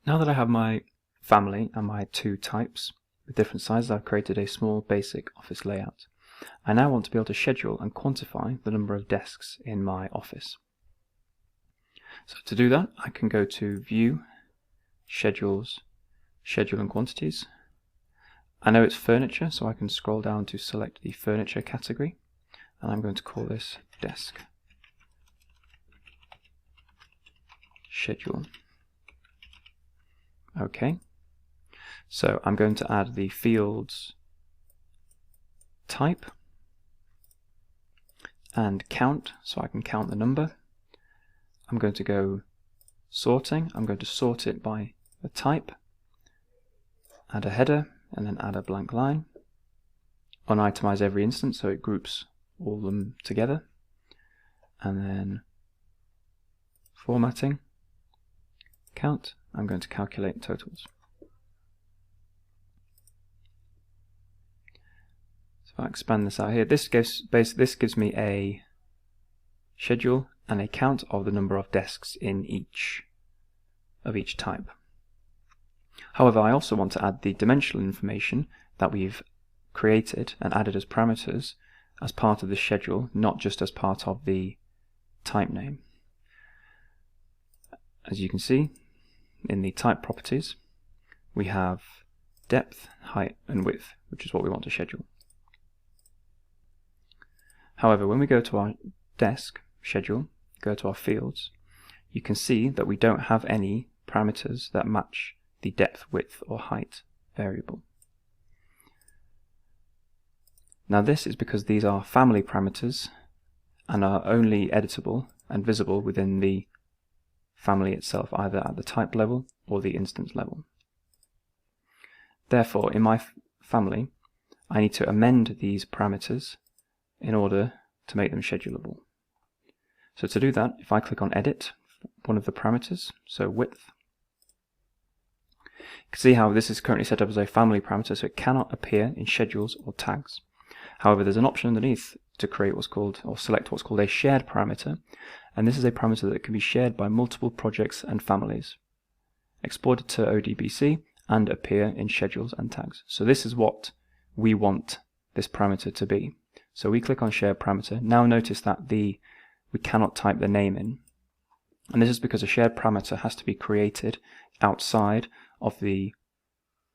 Now that I have my family and my two types with different sizes, I've created a small basic office layout. I now want to be able to schedule and quantify the number of desks in my office. So to do that, I can go to View, Schedules, Schedule and Quantities. I know it's furniture, so I can scroll down to select the furniture category, and I'm going to call this Desk Schedule. Okay, so I'm going to add the fields type and count, so I can count the number. I'm going to go sorting. I'm going to sort it by the type, add a header, and then add a blank line. Unitemize every instance so it groups all of them together, and then formatting, count. I'm going to calculate totals. So if I expand this out here, this gives me a schedule and a count of the number of desks in each type. However, I also want to add the dimensional information that we've created and added as parameters as part of the schedule, not just as part of the type name. As you can see, in the type properties, we have depth, height, and width, which is what we want to schedule. However, when we go to our desk schedule, go to our fields, you can see that we don't have any parameters that match the depth, width, or height variable. Now this is because these are family parameters and are only editable and visible within the family itself, either at the type level or the instance level. Therefore, in my family, I need to amend these parameters in order to make them schedulable. So to do that, if I click on Edit, one of the parameters, so width, you can see how this is currently set up as a family parameter, so it cannot appear in schedules or tags. However, there's an option underneath to create what's called, or select what's called a shared parameter, and this is a parameter that can be shared by multiple projects and families, exported to ODBC, and appear in schedules and tags. So this is what we want this parameter to be. So we click on Share Parameter. Now notice that we cannot type the name in. And this is because a shared parameter has to be created outside of the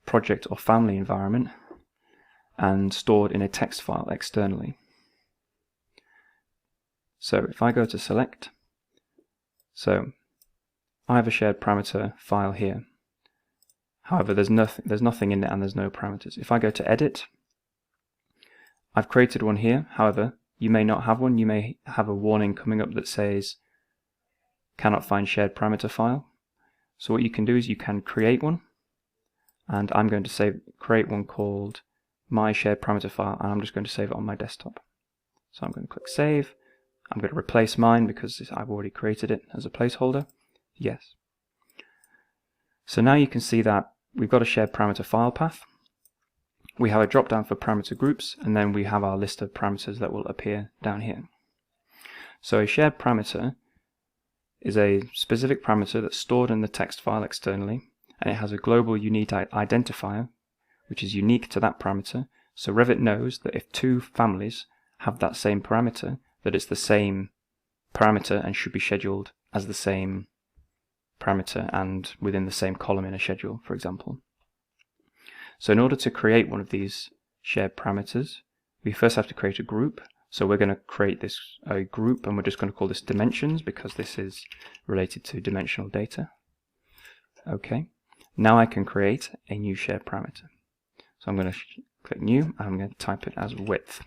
project or family environment and stored in a text file externally. So if I go to Select, so I have a shared parameter file here. However, there's nothing in it and there's no parameters. If I go to Edit, I've created one here. However, you may not have one. You may have a warning coming up that says cannot find shared parameter file. So what you can do is you can create one, and I'm going to create one called my shared parameter file, and I'm just going to save it on my desktop. So I'm going to click Save. I'm going to replace mine because I've already created it as a placeholder. Yes. So now you can see that we've got a shared parameter file path. We have a drop down for parameter groups, and then we have our list of parameters that will appear down here. So a shared parameter is a specific parameter that's stored in the text file externally, and it has a global unique identifier which is unique to that parameter. So Revit knows that if two families have that same parameter, that it's the same parameter and should be scheduled as the same parameter and within the same column in a schedule, for example. So in order to create one of these shared parameters, we first have to create a group. So we're going to create a group, and we're just going to call this dimensions because this is related to dimensional data. Okay, now I can create a new shared parameter. So I'm going to click New, and I'm going to type it as width.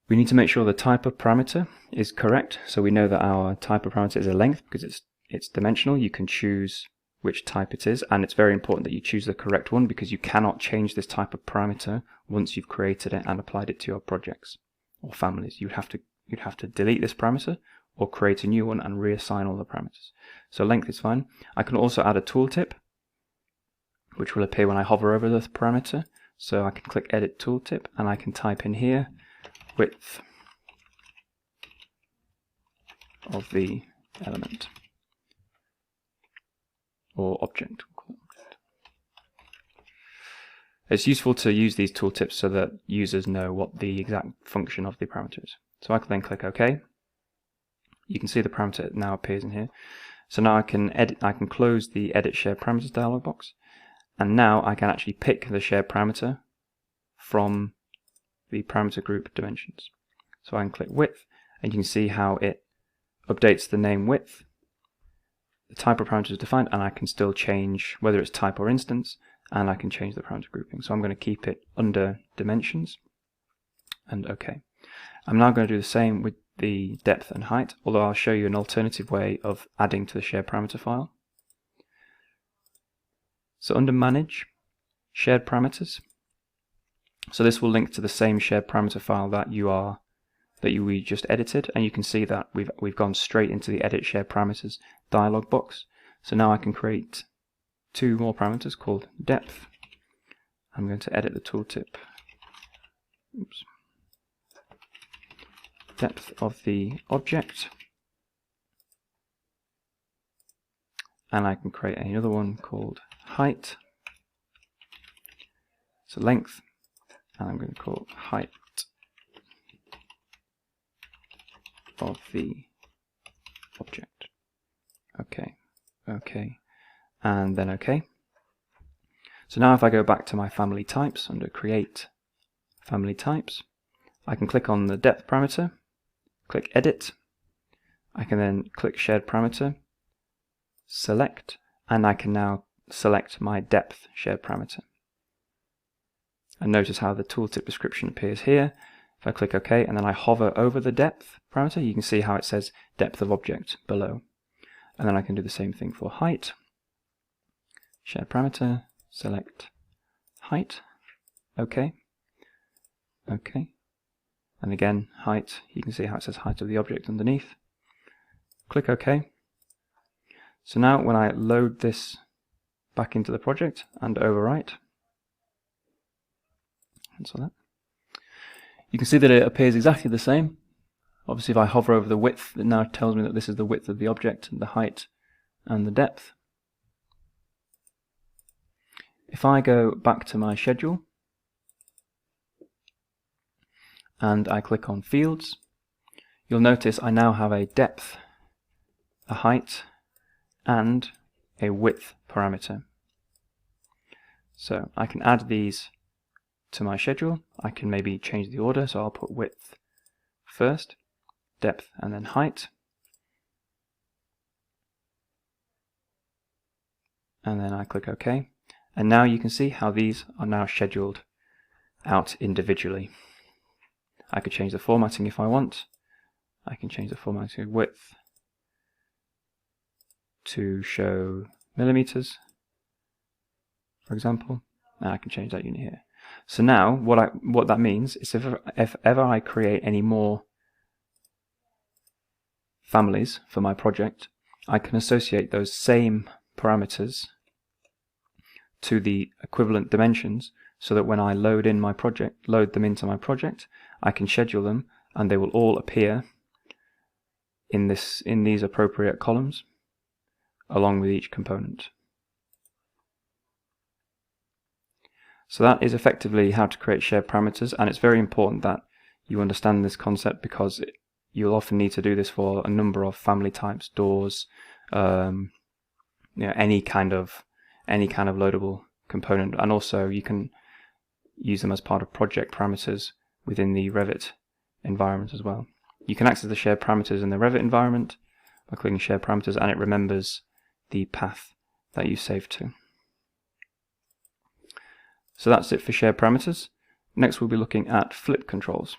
We need to make sure the type of parameter is correct. So we know that our type of parameter is a length because it's dimensional. You can choose which type it is, and it's very important that you choose the correct one because you cannot change this type of parameter once you've created it and applied it to your projects or families. You'd have to delete this parameter or create a new one and reassign all the parameters. So length is fine. I can also add a tooltip, which will appear when I hover over the parameter. So I can click Edit Tooltip, and I can type in here width of the element. or object. It's useful to use these tooltips so that users know what the exact function of the parameter is. So I can then click OK. You can see the parameter now appears in here. So now I can close the Edit Shared Parameters dialog box, and now I can actually pick the shared parameter from the parameter group dimensions. So I can click width, and you can see how it updates the name width. The type of parameter is defined, and I can still change whether it's type or instance, and I can change the parameter grouping. So I'm going to keep it under dimensions, and OK. I'm now going to do the same with the depth and height, although I'll show you an alternative way of adding to the shared parameter file. So under Manage, Shared Parameters. So this will link to the same shared parameter file that we just edited, and you can see that we've gone straight into the Edit Shared Parameters dialog box. So now I can create two more parameters called depth. I'm going to edit the tooltip. Oops. Depth of the object, and I can create another one called height. So length, and I'm going to call height of the object. OK, OK, and then OK. So now if I go back to my family types under Create Family Types, I can click on the depth parameter, click Edit. I can then click Shared Parameter, select, and I can now select my depth shared parameter. And notice how the tooltip description appears here. If I click OK and then I hover over the depth parameter, you can see how it says depth of object below. And then I can do the same thing for height. Shared parameter, select height, OK, OK. And again, height, you can see how it says height of the object underneath. Click OK. So now when I load this back into the project and overwrite, cancel that, you can see that it appears exactly the same. Obviously if I hover over the width, it now tells me that this is the width of the object, the height and the depth. If I go back to my schedule and I click on Fields, you'll notice I now have a depth, a height, and a width parameter. So I can add these to my schedule. I can maybe change the order, so I'll put width first, depth, and then height. And then I click OK. And now you can see how these are now scheduled out individually. I could change the formatting if I want. I can change the formatting width to show millimeters, for example. And I can change that unit here. So now what that means is if ever I create any more families for my project, I can associate those same parameters to the equivalent dimensions, so that when I load them into my project, I can schedule them and they will all appear in these appropriate columns along with each component. So that is effectively how to create shared parameters, and it's very important that you understand this concept, because you'll often need to do this for a number of family types, doors, any kind of loadable component, and also you can use them as part of project parameters within the Revit environment as well. You can access the shared parameters in the Revit environment by clicking Shared Parameters, and it remembers the path that you saved to. So that's it for shared parameters. Next we'll be looking at flip controls.